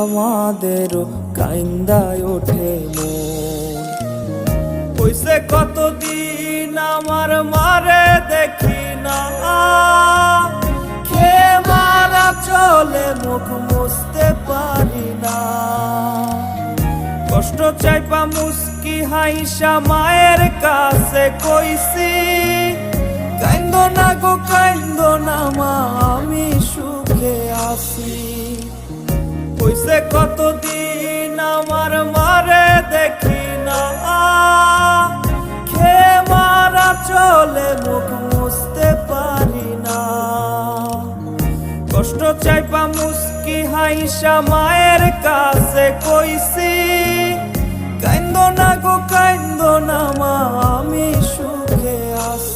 আমাদেরও কাইন্দায় ওঠে মন। হইছে কতদিন আমার মারে দেখি না, খেয়ে মারা চলে মুখ মুছতে পারি না। কষ্ট চাইপা মুস্কি হাইসা মায়ের কাছে কইছি, কাইন্দো না গো কাইন্দো না মা, আমি সুখে আছি। হইছে কতদিন আমার মারে দেখি না, খেয়ে মারা চলে মুখ মুছতে পারি না। কষ্ট চাইপা মুস্কি হাইসা মায়ের কাছে কইছি, কাইন্দো না গো কাইন্দো না মা, আমি সুখে আছি।